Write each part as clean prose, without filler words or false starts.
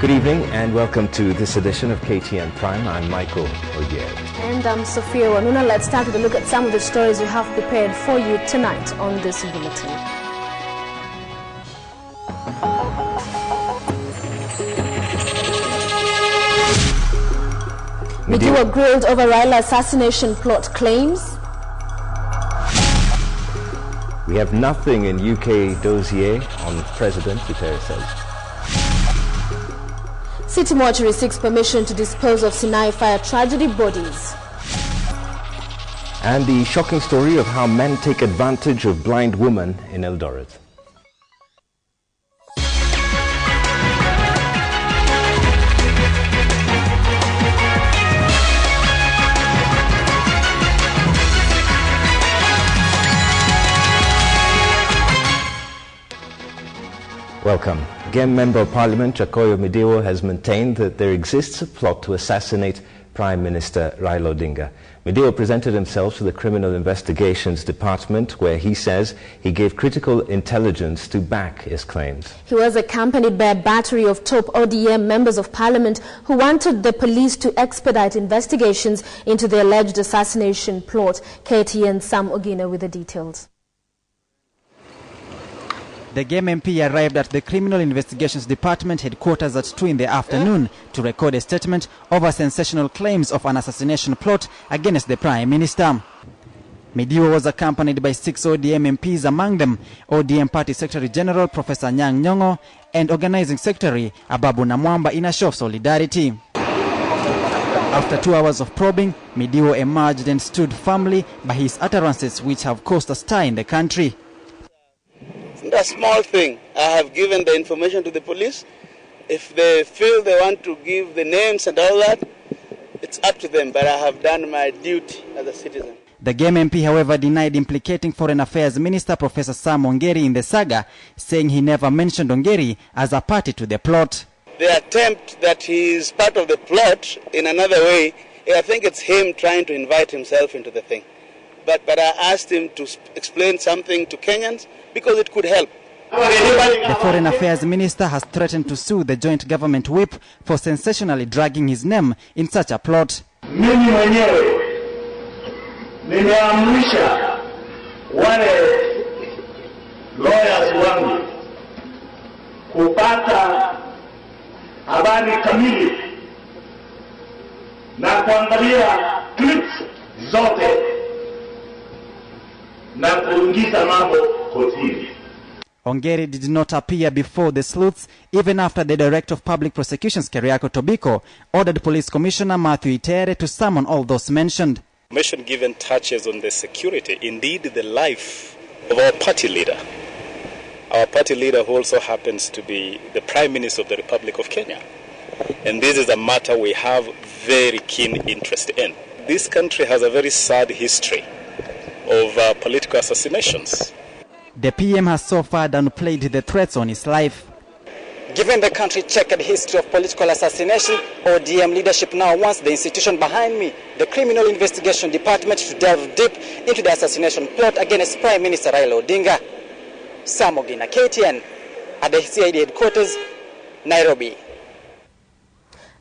Good evening and welcome to this edition of KTN Prime. I'm Michael Ogier. And I'm Sophia Wanuna. Let's start with a look at some of the stories we have prepared for you tonight on this bulletin. MIDIWO grilled over RAILA assassination plot claims. We have nothing in UK dossier on President, Guterres says. City mortuary seeks permission to dispose of SINAI fire tragedy bodies. And the shocking story of how men take advantage of blind women in Eldoret. Welcome. Again, Member of Parliament Jacoyo MIDIWO has maintained that there exists a plot to assassinate Prime Minister Raila Odinga. MIDIWO presented himself to the Criminal Investigations Department, where he says he gave critical intelligence to back his claims. He was accompanied by a battery of top ODM members of Parliament who wanted the police to expedite investigations into the alleged assassination plot. KTN Sam Ogina with the details. The Game MP arrived at the Criminal Investigations Department headquarters at 2 in the afternoon to record a statement over sensational claims of an assassination plot against the Prime Minister. MIDIWO was accompanied by 6 ODM MPs, among them ODM Party Secretary General Professor Nyang' Nyong'o and Organizing Secretary Ababu Namwamba in a show of solidarity. After 2 hours of probing, MIDIWO emerged and stood firmly by his utterances, which have caused a stir in the country. It's not a small thing. I have given the information to the police. If they feel they want to give the names and all that, it's up to them, but I have done my duty as a citizen. The Game MP, however, denied implicating Foreign Affairs Minister Professor Sam Ongeri in the saga, saying he never mentioned Ongeri as a party to the plot. The attempt that he is part of the plot in another way, I think it's him trying to invite himself into the thing. But I asked him to explain something to Kenyans because it could help. The Foreign Affairs Minister has threatened to sue the joint government whip for sensationally dragging his name in such a plot. Mimi mwenyewe nimeamrisha wale lawyers wangu kupata habari kamili na kuangalia clips zote na kuingiza mambo kotini. Ongeri did not appear before the sleuths even after the Director of Public Prosecutions, Keriako Tobiko, ordered Police Commissioner Matthew Itere to summon all those mentioned. Information given touches on the security, indeed the life of our party leader. Our party leader who also happens to be the Prime Minister of the Republic of Kenya. And this is a matter we have very keen interest in. This country has a very sad history of political assassinations. The PM has so far downplayed the threats on his life. Given the country's checkered history of political assassination, ODM leadership now wants the institution behind me, the Criminal Investigation Department, to delve deep into the assassination plot against Prime Minister Raila Odinga. Sam Ogina, KTN, at the CID headquarters, Nairobi.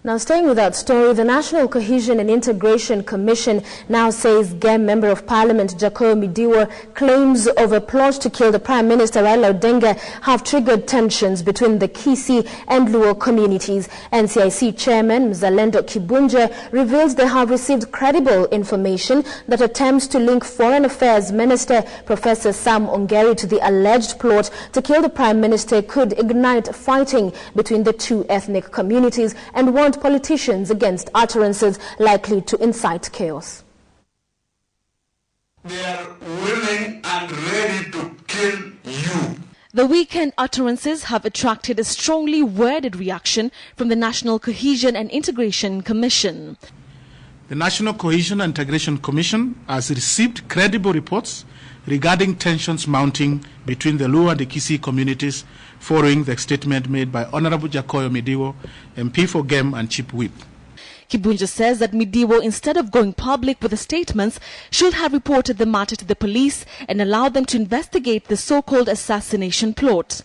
Now, staying with that story, the National Cohesion and Integration Commission now says GEM Member of Parliament Jacoyo MIDIWO claims of a plot to kill the Prime Minister Raila Odinga have triggered tensions between the Kisii and Luo communities. NCIC Chairman Mzalendo Kibunja reveals they have received credible information that attempts to link Foreign Affairs Minister Professor Sam Ongeri to the alleged plot to kill the Prime Minister could ignite fighting between the two ethnic communities and warned politicians against utterances likely to incite chaos. They are willing and ready to kill you. The weekend utterances have attracted a strongly worded reaction from the National Cohesion and Integration Commission. The National Cohesion and Integration Commission has received credible reports regarding tensions mounting between the Luo and the Kisii communities following the statement made by Honorable Jacoyo MIDIWO, MP for GEM and Chief Whip. Kibunja says that MIDIWO, instead of going public with the statements, should have reported the matter to the police and allowed them to investigate the so-called assassination plot.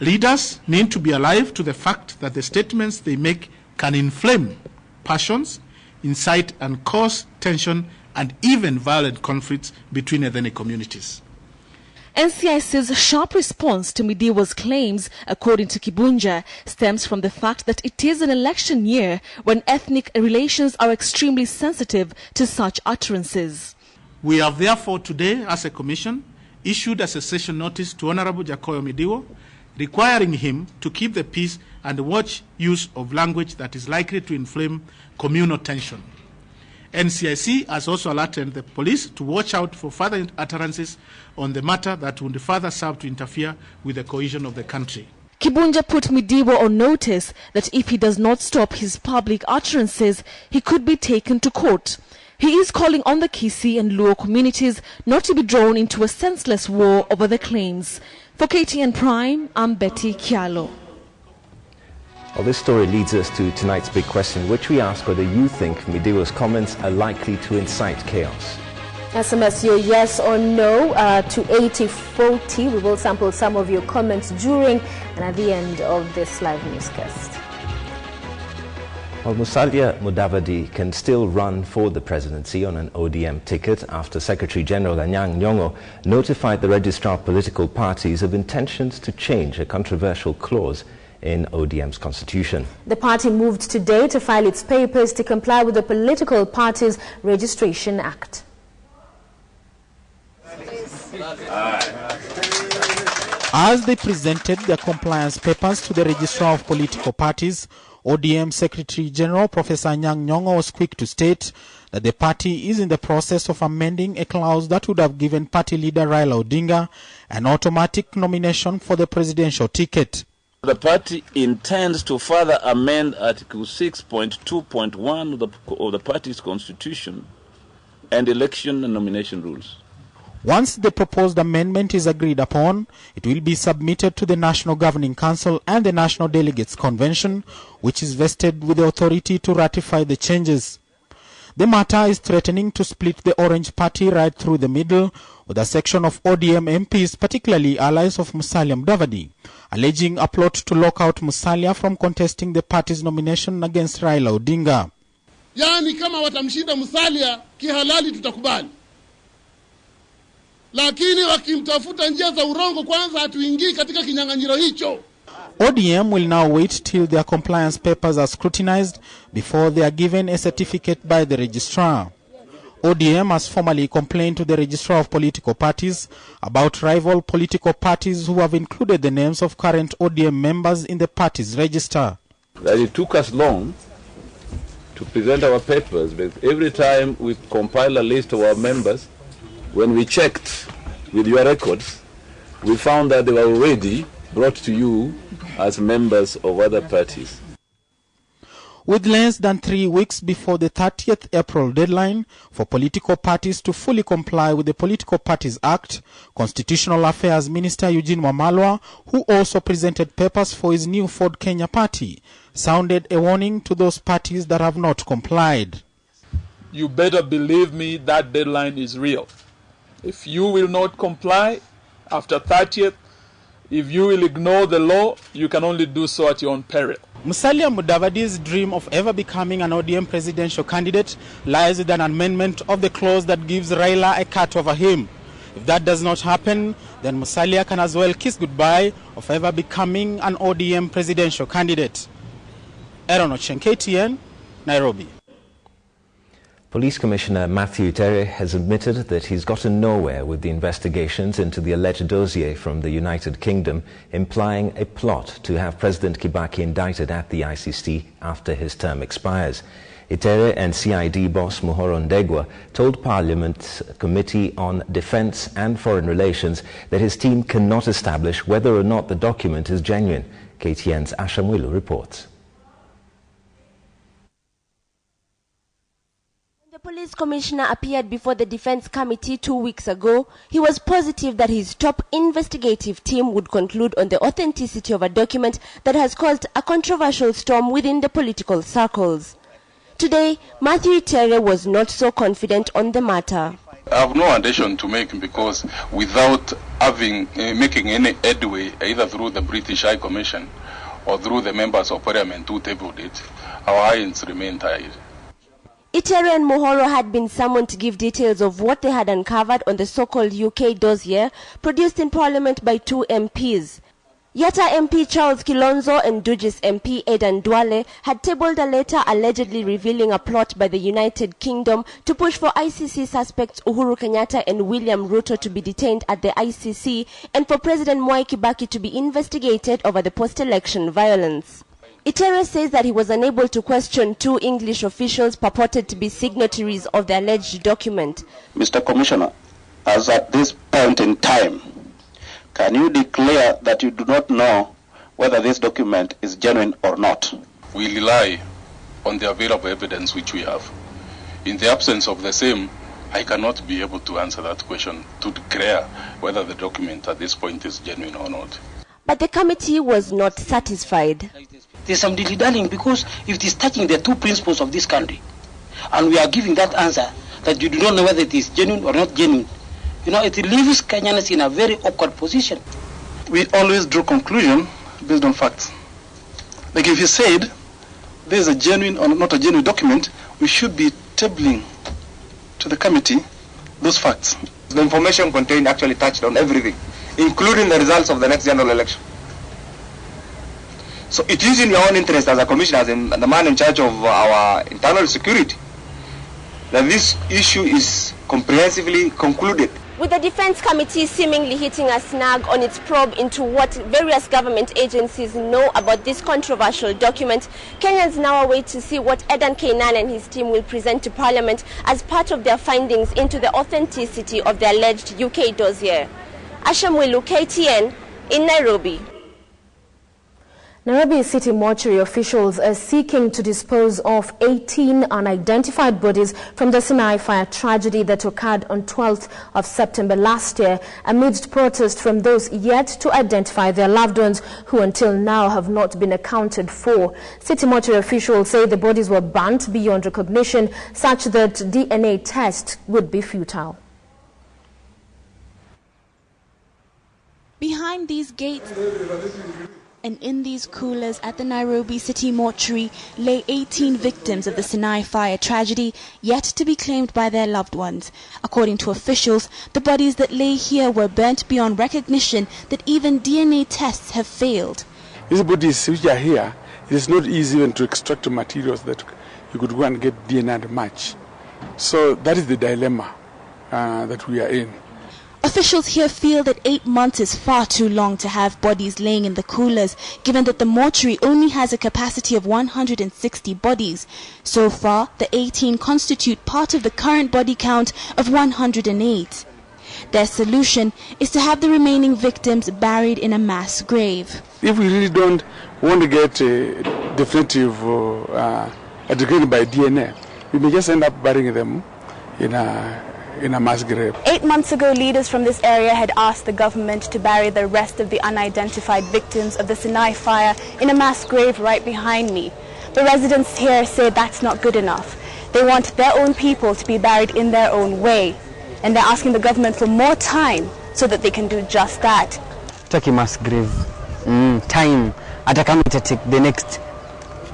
Leaders need to be alive to the fact that the statements they make can inflame passions, incite and cause tension and even violent conflicts between ethnic communities. NCIC's sharp response to MIDIWO's claims, according to Kibunja, stems from the fact that it is an election year when ethnic relations are extremely sensitive to such utterances. We have therefore today, as a commission, issued a cessation notice to Honorable Jacoyo MIDIWO, requiring him to keep the peace and watch use of language that is likely to inflame communal tension. NCIC has also alerted the police to watch out for further utterances on the matter that would further serve to interfere with the cohesion of the country. Kibunja put MIDIWO on notice that if he does not stop his public utterances, he could be taken to court. He is calling on the Kisii and Luo communities not to be drawn into a senseless war over the claims. For KTN Prime, I'm Betty Kialo. Well, this story leads us to tonight's big question, which we ask whether you think MIDIWO's comments are likely to incite chaos. SMS your yes or no to 8040. We will sample some of your comments during and at the end of this live newscast. Well, Musalia Mudavadi can still run for the presidency on an ODM ticket after Secretary General Anyang' Nyong'o notified the Registrar of Political Parties of intentions to change a controversial clause in ODM's constitution. The party moved today to file its papers to comply with the Political Parties Registration Act. As they presented their compliance papers to the Registrar of Political Parties, ODM Secretary General Professor Anyang' Nyong'o was quick to state that the party is in the process of amending a clause that would have given party leader Raila Odinga an automatic nomination for the presidential ticket. The party intends to further amend Article 6.2.1 of the party's constitution and election and nomination rules. Once the proposed amendment is agreed upon, it will be submitted to the National Governing Council and the National Delegates Convention, which is vested with the authority to ratify the changes. The matter is threatening to split the Orange Party right through the middle, with a section of ODM MPs, particularly allies of Musalia Mudavadi, alleging a plot to lock out Musalia from contesting the party's nomination against Raila Odinga. Yani kama watamshinda Musalia kihalali tutakubali. Lakini wakimtafuta njia za urongo kwanza hatuingii katika kinyang'anyiro hicho. ODM will now wait till their compliance papers are scrutinized before they are given a certificate by the registrar. ODM has formally complained to the Registrar of Political Parties about rival political parties who have included the names of current ODM members in the party's register. That it took us long to present our papers, but every time we compile a list of our members, when we checked with your records, we found that they were already brought to you as members of other parties. With less than 3 weeks before the 30th April deadline for political parties to fully comply with the Political Parties Act, Constitutional Affairs Minister Eugene Wamalwa, who also presented papers for his new Ford Kenya party, sounded a warning to those parties that have not complied. You better believe me, that deadline is real. If you will not comply after 30th, if you will ignore the law, you can only do so at your own peril. Musalia Mudavadi's dream of ever becoming an ODM presidential candidate lies with an amendment of the clause that gives Raila a cut over him. If that does not happen, then Musalia can as well kiss goodbye of ever becoming an ODM presidential candidate. Aaron Ochen, KTN, Nairobi. Police Commissioner Matthew Terry has admitted that he's gotten nowhere with the investigations into the alleged dossier from the United Kingdom, implying a plot to have President Kibaki indicted at the ICC after his term expires. Itere and CID boss Muhoro Ndegwa told Parliament's Committee on Defence and Foreign Relations that his team cannot establish whether or not the document is genuine. KTN's Ashamwilu reports. The police commissioner appeared before the defense committee 2 weeks ago. He was positive that his top investigative team would conclude on the authenticity of a document that has caused a controversial storm within the political circles. Today, Matthew Terry was not so confident on the matter. I have no addition to make, because without having making any headway, either through the British High Commission or through the members of Parliament who tabled it, our hands remain tied. Itere and Mohoro had been summoned to give details of what they had uncovered on the so-called UK dossier produced in Parliament by 2 MPs. Yatta MP Charles Kilonzo and Dugis MP Aidan Duale had tabled a letter allegedly revealing a plot by the United Kingdom to push for ICC suspects Uhuru Kenyatta and William Ruto to be detained at the ICC and for President Mwai Kibaki to be investigated over the post-election violence. Itere says that he was unable to question 2 English officials purported to be signatories of the alleged document. Mr. Commissioner, as at this point in time, can you declare that you do not know whether this document is genuine or not? We rely on the available evidence which we have. In the absence of the same, I cannot be able to answer that question to declare whether the document at this point is genuine or not. But the committee was not satisfied. There's some dilly-dallying, because if it is touching the 2 principles of this country, and we are giving that answer that you do not know whether it is genuine or not genuine, you know, it leaves Kenyans in a very awkward position. We always draw conclusion based on facts. Like if you said there is a genuine or not a genuine document, we should be tabling to the committee those facts. The information contained actually touched on everything, including the results of the next general election. So it is in your own interest as a commissioner, as the man in charge of our internal security, that this issue is comprehensively concluded. With the Defense Committee seemingly hitting a snag on its probe into what various government agencies know about this controversial document, Kenyans now await to see what Edan Kainan and his team will present to Parliament as part of their findings into the authenticity of the alleged UK dossier. Ashamwilu, KTN, in Nairobi. Nairobi City mortuary officials are seeking to dispose of 18 unidentified bodies from the SINAI fire tragedy that occurred on 12th of September last year, amidst protest from those yet to identify their loved ones who until now have not been accounted for. City mortuary officials say the bodies were burnt beyond recognition, such that DNA tests would be futile. Behind these gates and in these coolers at the Nairobi City Mortuary lay 18 victims of the SINAI fire tragedy yet to be claimed by their loved ones. According to officials, the bodies that lay here were burnt beyond recognition that even DNA tests have failed. These bodies which are here, it is not easy even to extract materials that you could go and get DNA and match. So that is the dilemma that we are in. Officials here feel that 8 months is far too long to have bodies laying in the coolers, given that the mortuary only has a capacity of 160 bodies. So far, the 18 constitute part of the current body count of 108. Their solution is to have the remaining victims buried in a mass grave. If we really don't want to get a definitive identification by DNA, we may just end up burying them in a mass grave. 8 months ago, leaders from this area had asked the government to bury the rest of the unidentified victims of the SINAI fire in a mass grave right behind me. The residents here say that's not good enough. They want their own people to be buried in their own way, and they're asking the government for more time so that they can do just that. Take a mass grave. Time. Hata kama ita take the next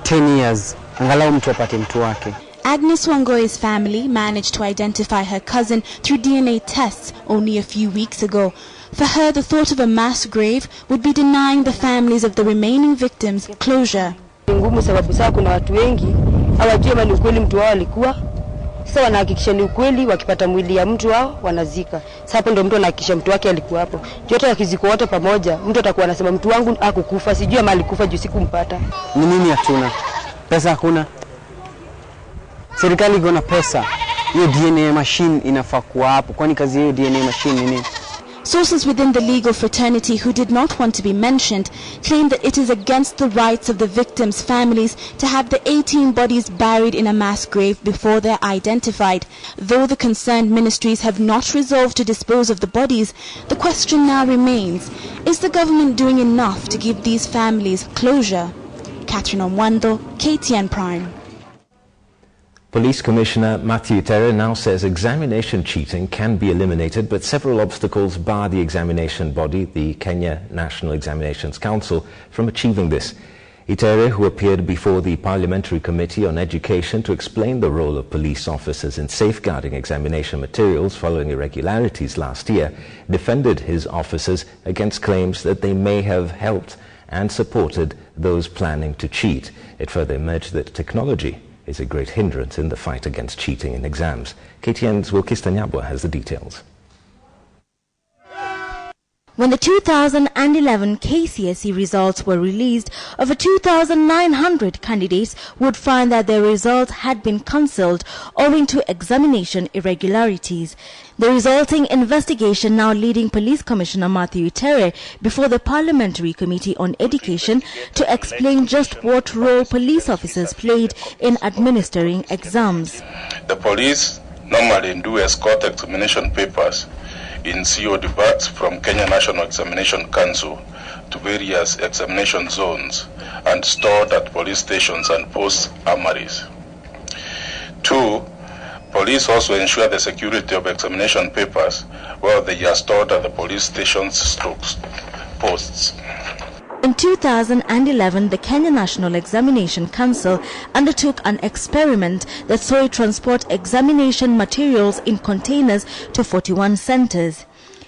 10 years. Angalau mtu apate mtu wake. Agnes Wangoi's family managed to identify her cousin through DNA tests only a few weeks ago. For her, the thought of a mass grave would be denying the families of the remaining victims closure. Ngumu sababu sasa kuna watu wengi hawajui kama ni ukweli mtu wao alikuwa. Sasa wanahakikisha ni ukweli, wakipata mwili ya mtu wao wanazika. Sasa hapo ndio mtu anahakikisha mtu wake alikuwa hapo. Yote wakiziko wote pamoja, mtu atakuwa anasema mtu wangu hakukufa, sijui ama alikufa juu sikumpata. Ni nini hatuna? Pesa hakuna. Serikali iko na pesa. Hiyo DNA machine inafaa kuwa hapo. Kwani kazi hiyo DNA machine ni nini? Sources within the legal fraternity who did not want to be mentioned claim that it is against the rights of the victims' families to have the 18 bodies buried in a mass grave before they're identified. Though the concerned ministries have not resolved to dispose of the bodies, the question now remains, is the government doing enough to give these families closure? Catherine Omwando, KTN Prime. Police Commissioner Matthew Tere now says examination cheating can be eliminated, but several obstacles bar the examination body, the Kenya National Examinations Council, from achieving this. Itere, who appeared before the Parliamentary Committee on Education to explain the role of police officers in safeguarding examination materials following irregularities last year, defended his officers against claims that they may have helped and supported those planning to cheat. It further emerged that technology is a great hindrance in the fight against cheating in exams. KTN's Wilkista Nyabwa has the details. When the 2011 KCSE results were released, over 2,900 candidates would find that their results had been cancelled owing to examination irregularities. The resulting investigation now leading Police Commissioner Matthew Tere before the Parliamentary Committee on Education to explain just what role police officers played in administering exams. The police normally do escort examination papers in COD bags from Kenya National Examination Council to various examination zones and stored at police stations and post armories. 2. Police also ensure the security of examination papers while they are stored at the police stations posts. In 2011, the Kenya National Examination Council undertook an experiment that saw it transport examination materials in containers to 41 centers.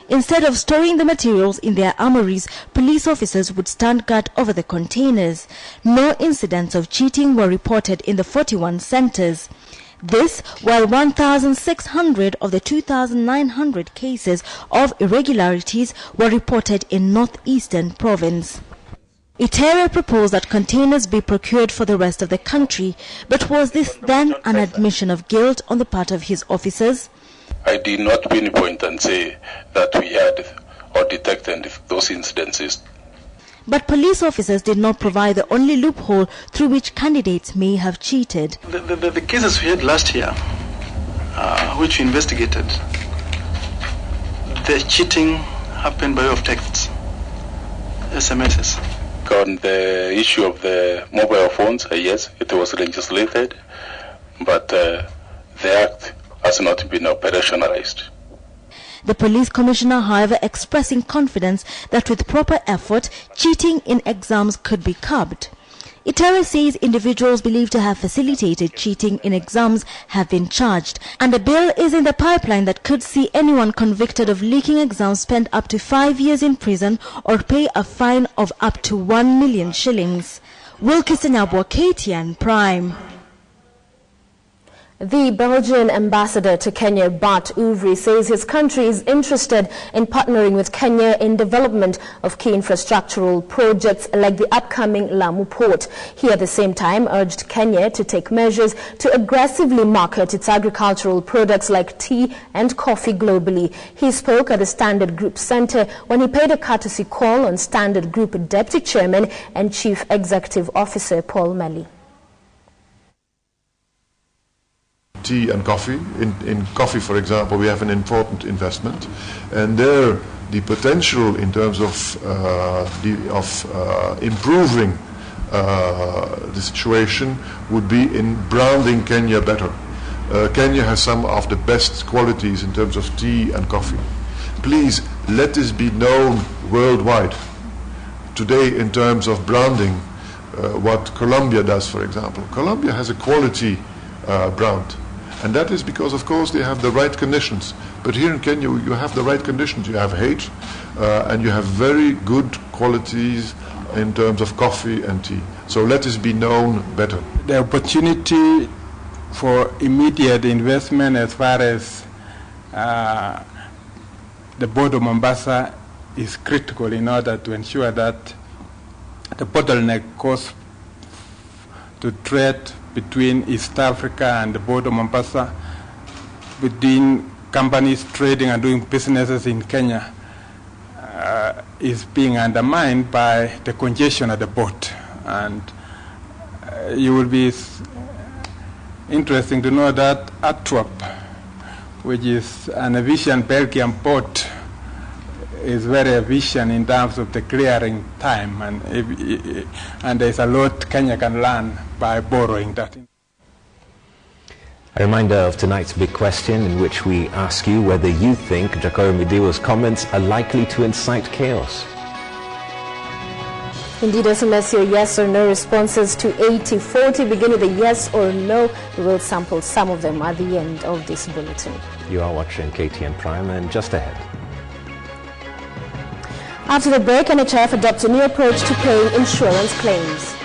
Instead of storing the materials in their armories, police officers would stand guard over the containers. No incidents of cheating were reported in the 41 centers. This, while 1,600 of the 2,900 cases of irregularities were reported in Northeastern Province. Itere proposed that containers be procured for the rest of the country, but was this then an admission of guilt on the part of his officers? I did not pinpoint and say that we had or detected those incidences. But police officers did not provide the only loophole through which candidates may have cheated. The cases we had last year, which we investigated, the cheating happened by way of texts, SMSs. On the issue of the mobile phones, yes, it was legislated, but the act has not been operationalized. The police commissioner, however, expressing confidence that with proper effort, cheating in exams could be curbed. Itere says individuals believed to have facilitated cheating in exams have been charged, and a bill is in the pipeline that could see anyone convicted of leaking exams spend up to 5 years in prison or pay a fine of up to 1 million shillings. Wilkista Nyabwa, KTN Prime. The Belgian ambassador to Kenya, Bart Ouvry, says his country is interested in partnering with Kenya in development of key infrastructural projects like the upcoming Lamu port. He at the same time urged Kenya to take measures to aggressively market its agricultural products like tea and coffee globally. He spoke at the Standard Group Center when he paid a courtesy call on Standard Group Deputy Chairman and Chief Executive Officer Paul Mali. Tea and coffee. In coffee, for example, we have an important investment, and there the potential in terms of improving the situation would be in branding Kenya better. Kenya has some of the best qualities in terms of tea and coffee. Please let this be known worldwide. Today, in terms of branding, what Colombia does, for example, Colombia has a quality brand. And that is because, of course, they have the right conditions. But here in Kenya, you have the right conditions. You have hate, and you have very good qualities in terms of coffee and tea. So let this be known better. The opportunity for immediate investment as far as the Port of Mombasa is critical in order to ensure that the bottleneck cost to trade between East Africa and the Port of Mombasa, between companies trading and doing businesses in Kenya, is being undermined by the congestion at the port. And you will be interesting to know that Antwerp, which is an efficient Belgium port, is very efficient in terms of the clearing time, and there's a lot Kenya can learn by borrowing that. A reminder of tonight's big question, in which we ask you whether you think Jacoyo Midiwo's comments are likely to incite chaos. Indeed, SMS your yes or no responses to 8040. Begin with a yes or no. We will sample some of them at the end of this bulletin. You are watching KTN Prime, and just ahead. After the break, NHIF adopts a new approach to paying insurance claims.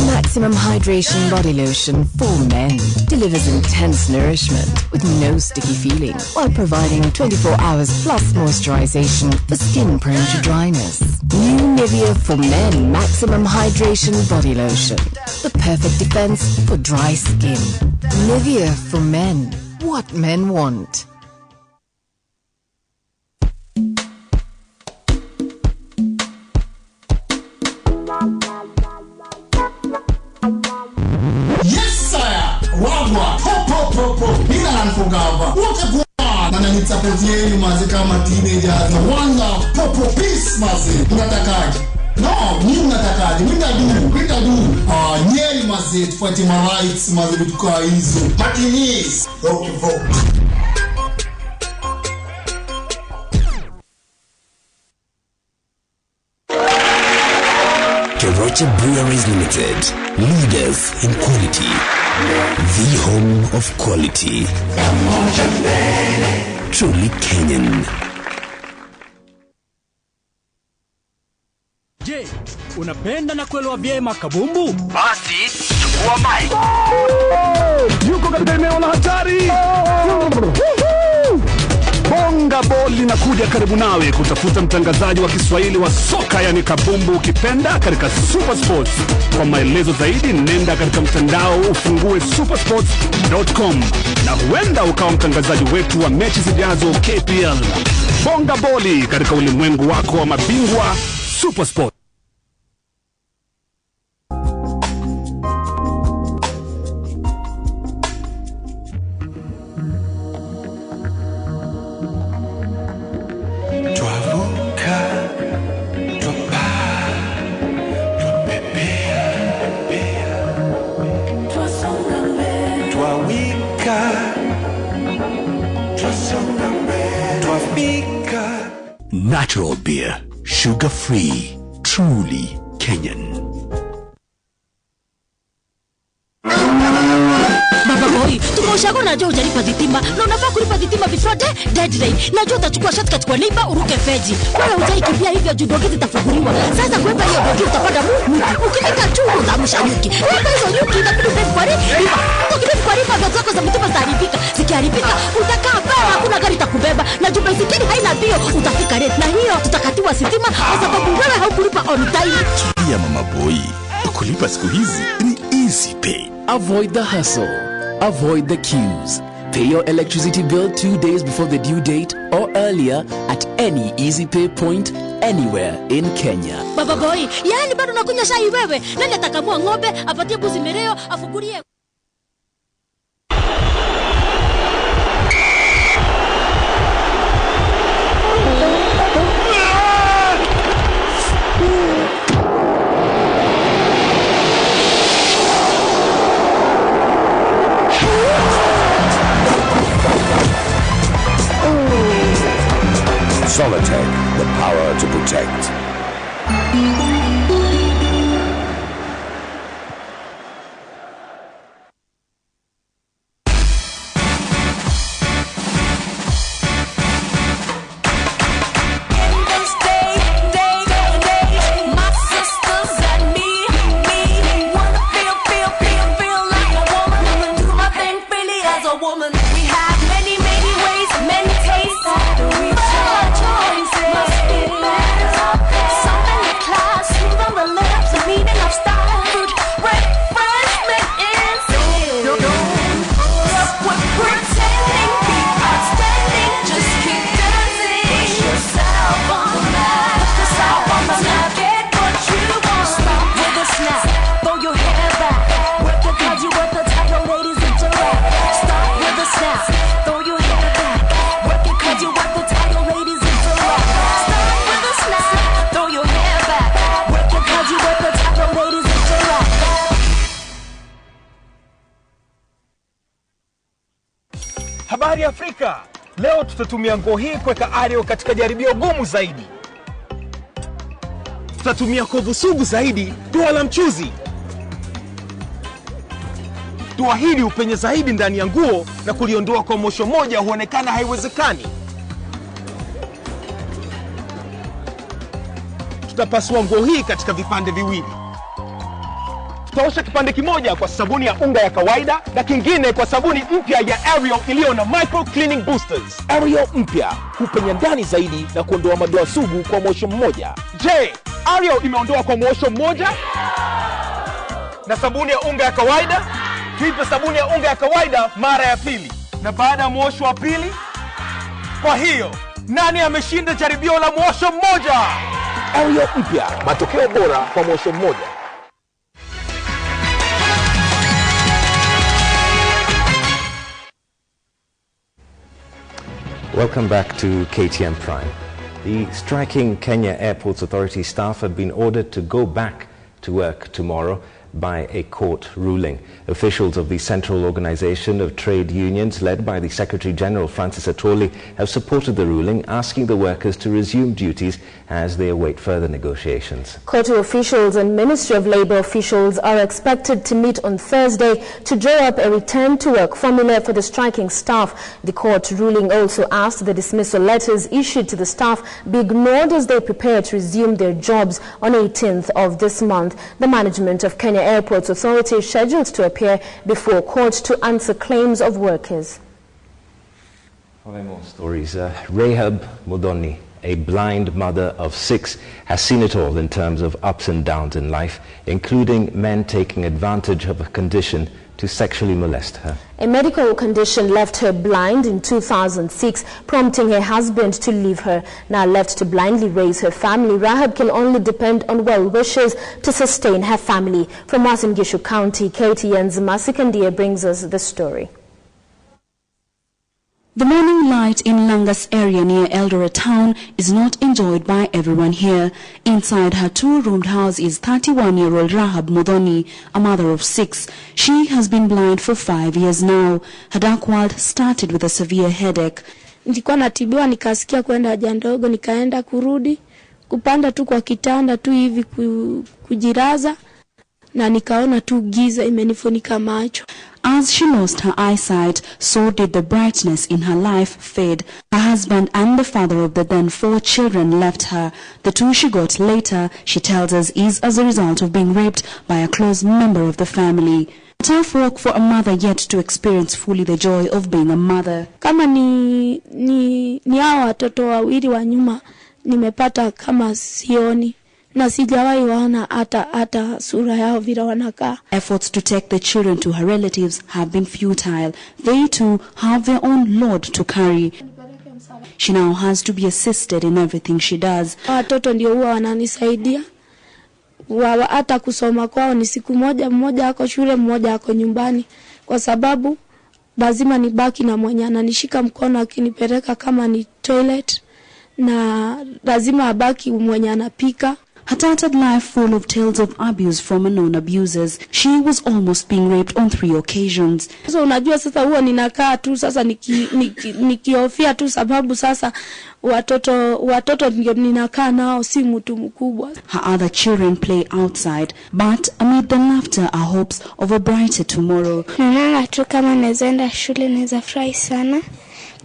Maximum Hydration Body Lotion for men delivers intense nourishment with no sticky feeling while providing 24 hours plus moisturization for skin prone to dryness. New Nivea for Men Maximum Hydration Body Lotion, the perfect defense for dry skin. Nivea for Men, what men want. Wagwa, Hila Lanfogava, what a one, and it's a potier, Mazikama teenagers, one love, Popo, peace, Mazi, Natakaji. No, you Natakaji, we do, nearly Mazit, fighting my rights, Mazibuka Izu, Martinez, vote. Keroche Breweries Limited, leaders in quality, the home of quality, truly Kenyan. Je, unapenda na kuelewa vyema kabumbu? Basi, chukua mic. Yuko katika eneo la hatari. Bonga Ball linakuja karibu nawe kutafuta mtangazaji wa Kiswahili wa soka, yani kabumbu ukipenda, katika Super Sports. Kwa maelezo zaidi nenda katika mtandao ufungue supersports.com na huenda ukawa mtangazaji wetu wa mechi zijazo KPL. Bonga Ball katika ulimwengu wako wa mabingwa Super Sports. Natural beer, sugar-free, truly Kenyan. Baba boy, tumeushago najua hujalipa dhitima na unafaa kulipa dhitima before deadline. Najua utachukua shot katika neighbor uruke feji. Wewe hujaikimbia hivyo juu dogi zitafunguliwa. Sasa kuepa hiyo dogi utapata muti. Ukifika tu utamsha nyuki. Wewe hizo nyuki itabidi bebe kwa riba. Ukibebe kwa riba ndoto zako za mtumba zitaharibika. Zikiharibika utakaa baa, hakuna gari itakubeba. Na juu baisikeli haina bio utafika late. Na hiyo tutakatiwa sitima kwa sababu wewe haukulipa on time. Ya mama boy, kulipa siku hizi ni easy pay. Avoid the hustle. Avoid the queues. Pay your electricity bill 2 days before the due date or earlier at any Easy Pay point anywhere in Kenya. Baba boy, yani bado nakunywa chai wewe? Nani atakamua ng'ombe, apatie buzi mereo, afungulie? Solitech, the power to protect. We have many ways Habari Afrika. Leo tutatumia nguo hii kuweka Ariel katika jaribio gumu zaidi. Tutatumia kovu sugu zaidi, dua la mchuzi. Dua hili upenye zaidi ndani ya nguo na kuliondoa kwa mosho moja huonekana haiwezekani. Tutapasua nguo hii katika vipande viwili. Tutaosha kipande kimoja kwa sabuni ya unga ya kawaida na kingine kwa sabuni mpya ya Ariel iliyo na micro cleaning boosters. Ariel mpya hupenya ndani zaidi na kuondoa madoa sugu kwa mwosho mmoja. Je, Ariel imeondoa kwa mwosho mmoja? Na sabuni ya unga ya kawaida? Tuipe sabuni ya unga ya kawaida mara ya pili. Na baada ya mwosho wa pili? Kwa hiyo, nani ameshinda jaribio la mwosho mmoja? Ariel mpya, matokeo bora kwa mwosho mmoja. Welcome back to KTN Prime. The striking Kenya Airports Authority staff have been ordered to go back to work tomorrow by a court ruling. Officials of the Central Organization of Trade Unions, led by the Secretary General Francis Atwoli, have supported the ruling, asking the workers to resume duties as they await further negotiations. Kotu officials and Ministry of Labour officials are expected to meet on Thursday to draw up a return to work formula for the striking staff. The court ruling also asked the dismissal letters issued to the staff be ignored as they prepare to resume their jobs on 18th of this month. The management of Kenya Airports Authority is scheduled to appear before court to answer claims of workers. For more stories, Rahab Mudhoni, a blind mother of 6, has seen it all in terms of ups and downs in life, including men taking advantage of a condition to sexually molest her. A medical condition left her blind in 2006, prompting her husband to leave her. Now left to blindly raise her family, Rahab can only depend on well wishers to sustain her family. From Uasin Gishu County, KTN's Masikandia brings us the story. The morning light in Langas area near Eldoret town is not enjoyed by everyone here. Inside her 2-roomed house is 31-year-old Rahab Mudhoni, a mother of 6. She has been blind for 5 years now. Her dark world started with a severe headache. Nilikuwa natibiwa nikasikia kwenda haja ndogo, nikaenda kurudi, kupanda tu kwa kitanda tu hivi kujiraza na nikaona tu giza imenifunika macho. As she lost her eyesight, so did the brightness in her life fade. Her husband and the father of the then 4 children left her. The 2 she got later, she tells us, is as a result of being raped by a close member of the family. Tough work for a mother yet to experience fully the joy of being a mother. Kama ni hao watoto wawili wa nyuma nimepata kama sioni. Na sijawahi waona hata sura yao vile wanakaa. Efforts to take the children to her relatives have been futile. They too have their own load to carry. She now has to be assisted in everything she does. Watoto ndio huwa wananisaidia. Hata kusoma kwao ni siku moja, mmoja ako shule, mmoja ako nyumbani. Kwa sababu lazima nibaki na mwenye ananishika mkono akinipeleka kama ni toilet, na lazima abaki mwenye anapika. Her tattered life full of tales of abuse from unknown abusers. She was almost being raped on 3 occasions. Sasa unajua sasa huwa ninakaa tu sasa nikiofia tu sababu sasa watoto ndio ninakaa nao, si mtu mkubwa. Her other children play outside, but amid the laughter are hopes of a brighter tomorrow. Naona tu kama naenda shule naweza furahi sana.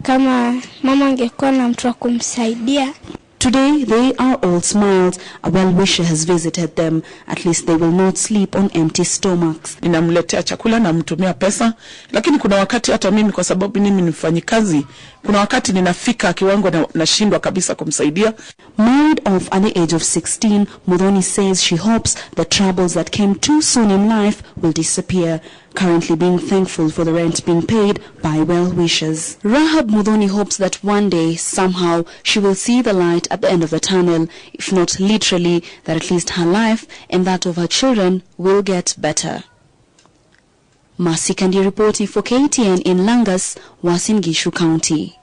Kama mama angekuwa na mtu wa kumsaidia. Today they are all smiles. A well-wisher has visited them. At least they will not sleep on empty stomachs. Ninamletea chakula na mtumia pesa, lakini kuna wakati hata mimi kwa sababu mimi ni mfanyikazi, kuna wakati ninafika kiwango nashindwa kabisa kumsaidia. Married off at the age of 16, Mudhoni says she hopes the troubles that came too soon in life will disappear. Currently being thankful for the rent being paid by well-wishers. Rahab Mudhoni hopes that one day, somehow, she will see the light at the end of the tunnel. If not literally, that at least her life and that of her children will get better. Masi Kandi reporting for KTN in Langas, Uasin Gishu County.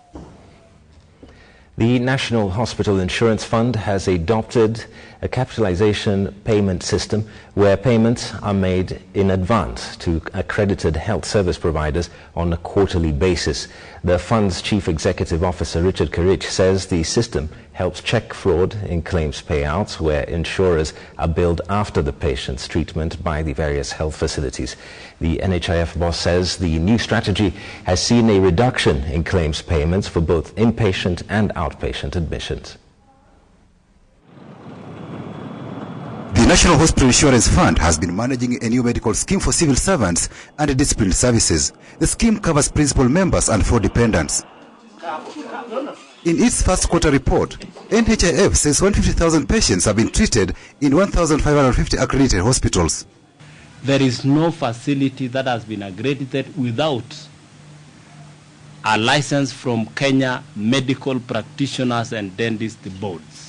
The National Hospital Insurance Fund has adopted a capitalization payment system where payments are made in advance to accredited health service providers on a quarterly basis. The fund's Chief Executive Officer, Richard Karich, says the system helps check fraud in claims payouts where insurers are billed after the patient's treatment by the various health facilities. The NHIF boss says the new strategy has seen a reduction in claims payments for both inpatient and outpatient admissions. The National Hospital Insurance Fund has been managing a new medical scheme for civil servants and disciplinary services. The scheme covers principal members and 4 dependents. In its first quarter report, NHIF says 150,000 patients have been treated in 1,550 accredited hospitals. There is no facility that has been accredited without a license from Kenya Medical Practitioners and Dentist Boards.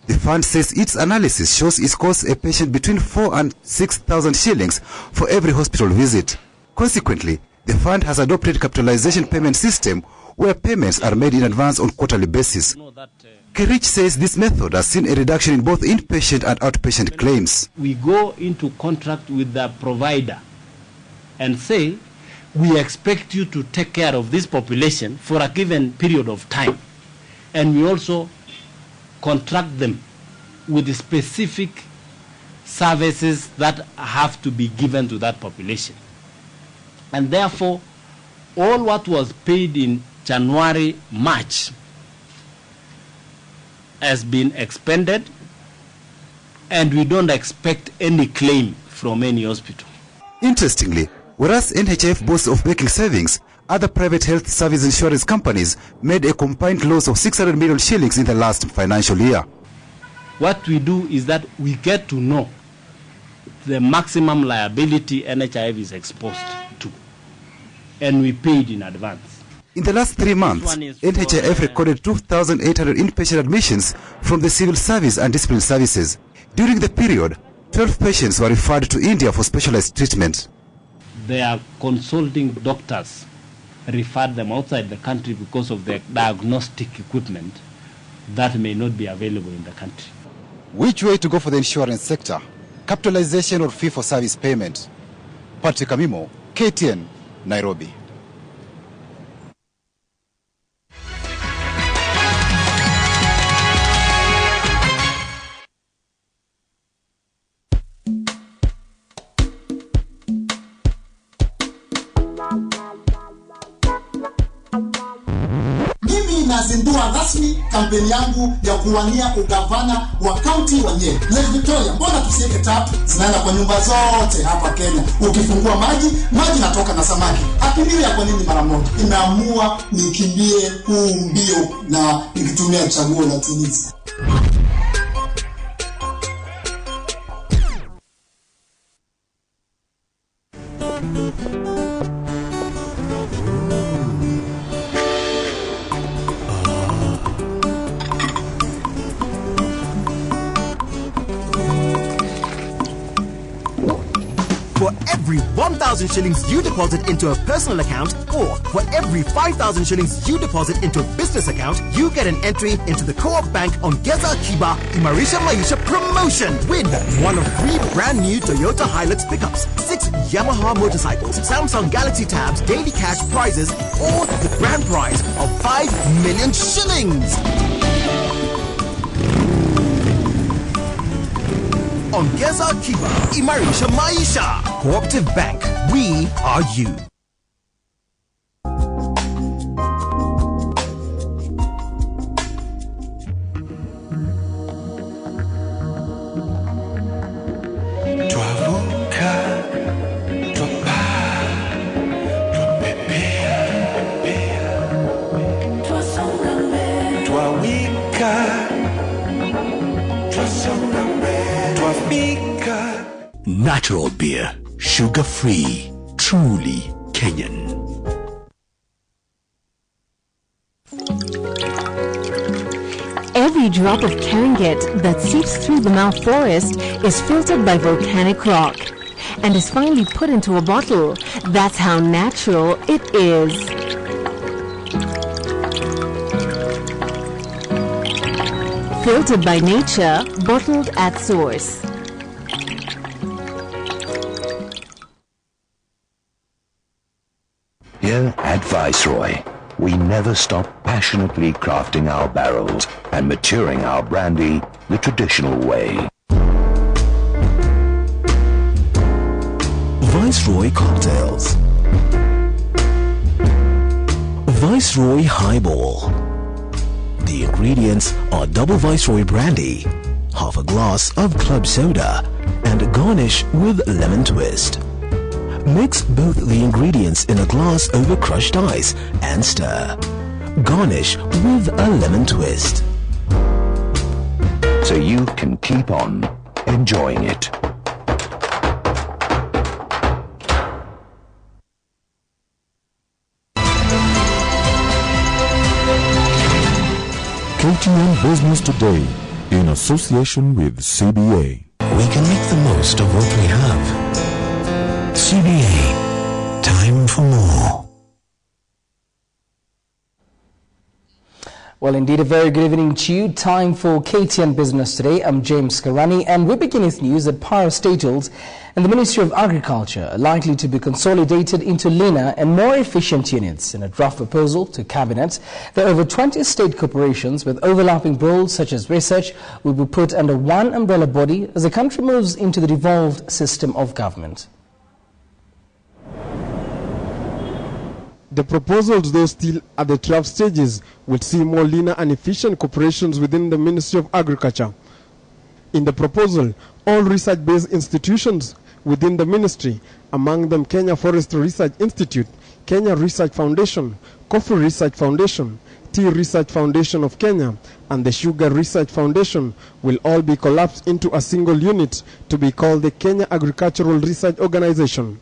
The fund says its analysis shows it costs a patient between 4,000 and 6,000 shillings for every hospital visit. Consequently, the fund has adopted a capitalization payment system where payments are made in advance on quarterly basis. Kerich says this method has seen a reduction in both inpatient and outpatient claims. We go into contract with the provider and say, we expect you to take care of this population for a given period of time. And we also contract them with specific services that have to be given to that population. And therefore, all what was paid in January, March has been expended, and we don't expect any claim from any hospital. Interestingly, whereas NHIF boasts of making savings, other private health service insurance companies made a combined loss of 600 million shillings in the last financial year. What we do is that we get to know the maximum liability NHIF is exposed to, and we paid in advance. In the last 3 months, NHIF recorded 2,800 inpatient admissions from the civil service and discipline services. During the period, 12 patients were referred to India for specialized treatment. Their consulting doctors referred them outside the country because of the diagnostic equipment that may not be available in the country. Which way to go for the insurance sector? Capitalization or fee-for-service payment? Patrick Amimo, KTN, Nairobi. Nazindua rasmi kampeni yangu ya kuwania ugavana wa kaunti wa Nyeri. Lake Victoria, mbona tusiweke tap zinaenda kwa nyumba zote hapa Kenya? Ukifungua maji natoka na samaki. Akimbia kwa nini mara moja? Nimeamua nikimbie huu mbio na nikitumia chaguo la Tunisia. For every 1,000 shillings you deposit into a personal account, or for every 5,000 shillings you deposit into a business account, you get an entry into the Co-op Bank Ongeza Akiba Imarisha Maisha promotion. Win one of 3 brand new Toyota Hilux pickups, 6 Yamaha motorcycles, Samsung Galaxy tabs, daily cash prizes, or the grand prize of 5 million shillings. Ongeza Akiba Imarisha Maisha. Cooperative Bank, we are you. Natural beer, sugar-free, truly Kenyan. Every drop of Keringet that seeps through the Mount Forest is filtered by volcanic rock and is finally put into a bottle. That's how natural it is. Filtered by nature, bottled at source. Here at Viceroy, we never stop passionately crafting our barrels and maturing our brandy the traditional way. Viceroy Cocktails. Viceroy Highball. The ingredients are double Viceroy brandy, half a glass of club soda, and garnish with lemon twist. Mix both the ingredients in a glass over crushed ice and stir. Garnish with a lemon twist. So you can keep on enjoying it. KTN Business Today, in association with CBA. We can make the most of what we have. CBA, time for more. Well, indeed, a very good evening to you. Time for KTN Business Today. I'm James Karani, and we begin with news that parastatals and the Ministry of Agriculture are likely to be consolidated into leaner and more efficient units. In a draft proposal to Cabinet, there are over 20 state corporations with overlapping roles such as research will be put under one umbrella body as the country moves into the devolved system of government. The proposals, though still at the draft stages, will see more leaner and efficient corporations within the Ministry of Agriculture. In the proposal, all research-based institutions within the ministry, among them Kenya Forestry Research Institute, Kenya Research Foundation, Coffee Research Foundation, Tea Research Foundation of Kenya, and the Sugar Research Foundation, will all be collapsed into a single unit to be called the Kenya Agricultural Research Organization.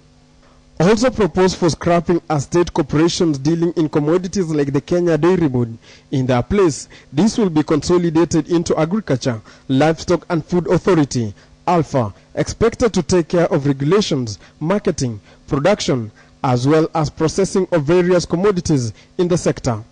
Also proposed for scrapping are state corporations dealing in commodities like the Kenya Dairy Board. In their place, this will be consolidated into Agriculture, Livestock and Food Authority, Alpha, expected to take care of regulations, marketing, production, as well as processing of various commodities in the sector.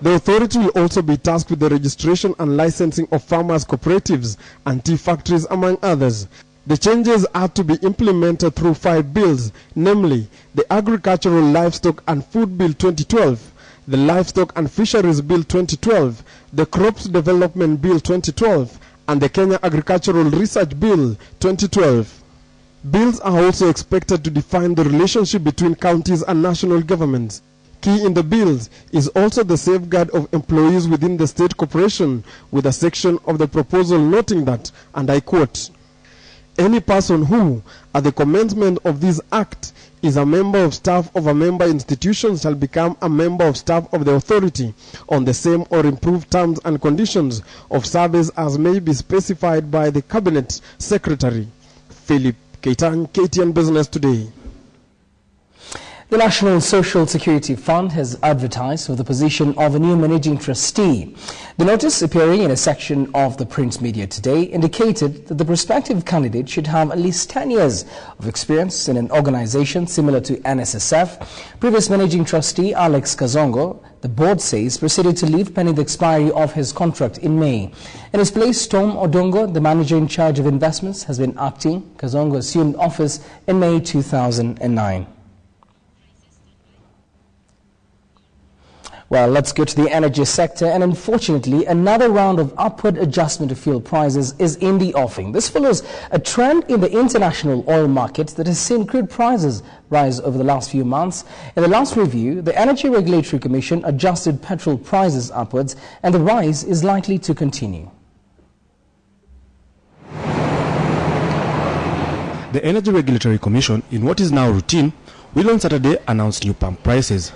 The authority will also be tasked with the registration and licensing of farmers' cooperatives and tea factories, among others. The changes are to be implemented through 5 bills, namely the Agricultural, Livestock and Food Bill 2012, the Livestock and Fisheries Bill 2012, the Crops Development Bill 2012, and the Kenya Agricultural Research Bill 2012. Bills are also expected to define the relationship between counties and national governments. Key in the bills is also the safeguard of employees within the state corporation, with a section of the proposal noting that, and I quote, "Any person who, at the commencement of this act, is a member of staff of a member institution shall become a member of staff of the authority on the same or improved terms and conditions of service as may be specified by the Cabinet Secretary." Philip Keitan, KTN Business Today. The National Social Security Fund has advertised for the position of a new managing trustee. The notice, appearing in a section of the print media today, indicated that the prospective candidate should have at least 10 years of experience in an organization similar to NSSF. Previous managing trustee Alex Kazongo, the board says, proceeded to leave pending the expiry of his contract in May. In his place, Tom Odongo, the manager in charge of investments, has been acting. Kazongo assumed office in May 2009. Well, let's go to the energy sector, and unfortunately, another round of upward adjustment of fuel prices is in the offing. This follows a trend in the international oil market that has seen crude prices rise over the last few months. In the last review, the Energy Regulatory Commission adjusted petrol prices upwards, and the rise is likely to continue. The Energy Regulatory Commission, in what is now routine, will on Saturday announce new pump prices.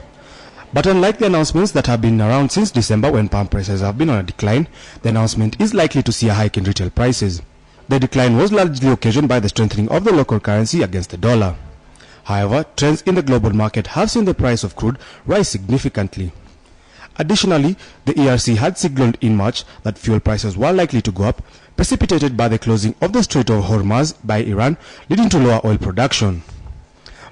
But unlike the announcements that have been around since December when pump prices have been on a decline, the announcement is likely to see a hike in retail prices. The decline was largely occasioned by the strengthening of the local currency against the dollar. However, trends in the global market have seen the price of crude rise significantly. Additionally, the ERC had signaled in March that fuel prices were likely to go up, precipitated by the closing of the Strait of Hormuz by Iran, leading to lower oil production.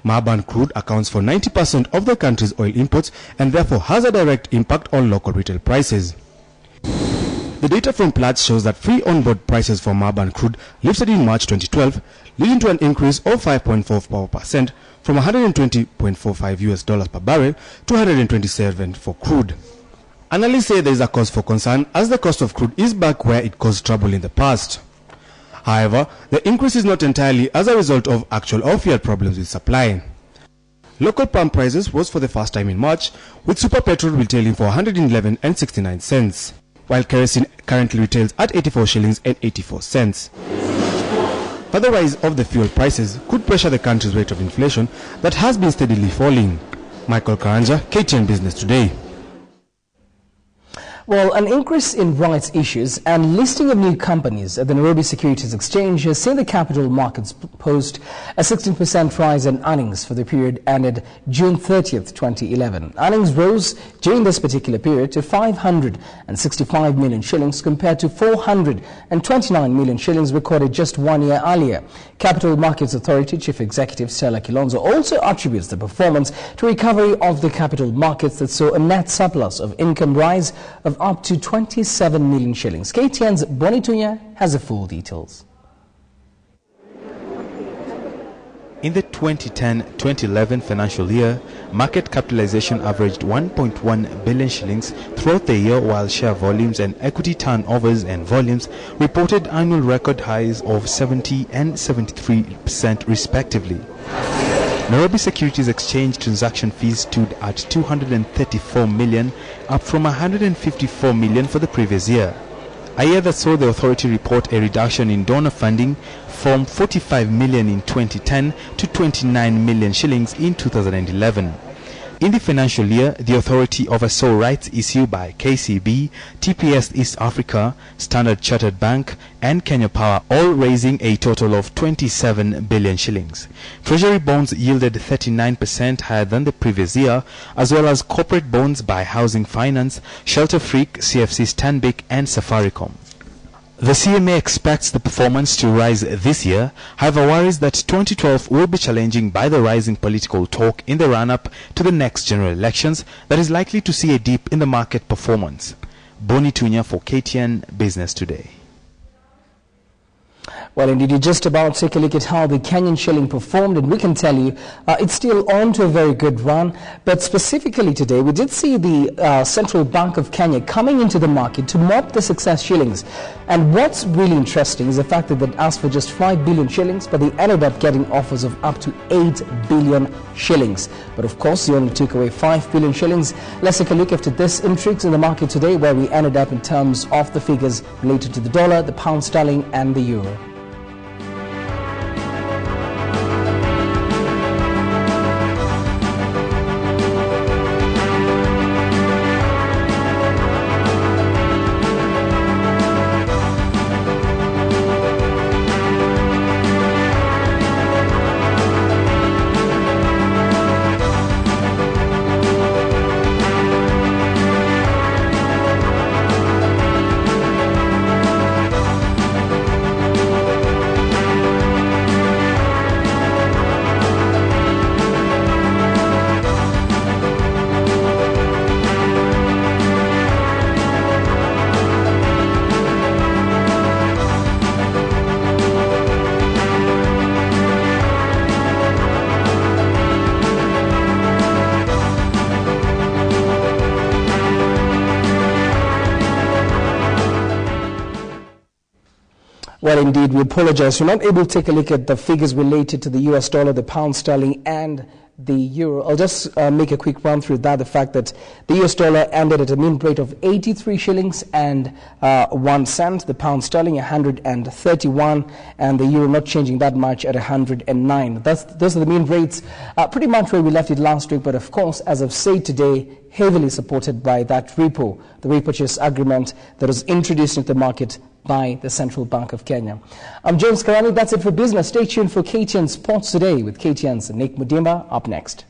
Marban crude accounts for 90% of the country's oil imports and therefore has a direct impact on local retail prices. The data from Platts shows that free onboard prices for Marban crude lifted in March 2012, leading to an increase of 5.44% from $120.45 per barrel to $127 for crude. Analysts say there is a cause for concern as the cost of crude is back where it caused trouble in the past. However, the increase is not entirely as a result of actual or-field problems with supply. Local pump prices rose for the first time in March, with super petrol retailing for 111.69 cents, while kerosene currently retails at 84 shillings and 84 cents. Further rise of the fuel prices could pressure the country's rate of inflation that has been steadily falling. Michael Karanja, KTN Business Today. Well, an increase in rights issues and listing of new companies at the Nairobi Securities Exchange has seen the capital markets post a 16% rise in earnings for the period ended June 30th, 2011. Earnings rose during this particular period to 565 million shillings compared to 429 million shillings recorded just 1 year earlier. Capital Markets Authority Chief Executive Stella Kilonzo also attributes the performance to recovery of the capital markets that saw a net surplus of income rise of up to 27 million shillings. KTN's Bonitunya has the full details. In the 2010-2011 financial year, market capitalization averaged 1.1 billion shillings throughout the year, while share volumes and equity turnovers and volumes reported annual record highs of 70 and 73% respectively. Nairobi Securities Exchange transaction fees stood at 234 million, up from 154 million for the previous year. A year that saw the authority report a reduction in donor funding from 45 million in 2010 to 29 million shillings in 2011. In the financial year, the authority oversaw rights issue by KCB, TPS East Africa, Standard Chartered Bank and Kenya Power, all raising a total of 27 billion shillings. Treasury bonds yielded 39% higher than the previous year, as well as corporate bonds by Housing Finance, Shelter Freak, CFC Stanbic and Safaricom. The CMA expects the performance to rise this year, however worries that 2012 will be challenging by the rising political talk in the run-up to the next general elections that is likely to see a dip in the market performance. Boni Tunya for KTN Business Today. Well, indeed, you just about take a look at how the Kenyan shilling performed, and we can tell you it's still on to a very good run. But specifically today, we did see the Central Bank of Kenya coming into the market to mop the success shillings. And what's really interesting is the fact that they asked for just 5 billion shillings, but they ended up getting offers of up to 8 billion shillings. But of course, they only took away 5 billion shillings. Let's take a look after this intrigues in the market today, where we ended up in terms of the figures related to the dollar, the pound sterling, and the euro. Well, indeed, we apologize. We're not able to take a look at the figures related to the US dollar, the pound sterling, and the euro. I'll just make a quick run through that. The fact that the US dollar ended at a mean rate of 83 shillings and 1 cent, the pound sterling 131, and the euro not changing that much at 109. Those are the mean rates, pretty much where we left it last week. But of course, as I've said today, heavily supported by that repo, the repurchase agreement that was introduced into the market by the Central Bank of Kenya. I'm James Karani. That's it for business. Stay tuned for KTN Sports Today with KTN's Nick Mudimba up next.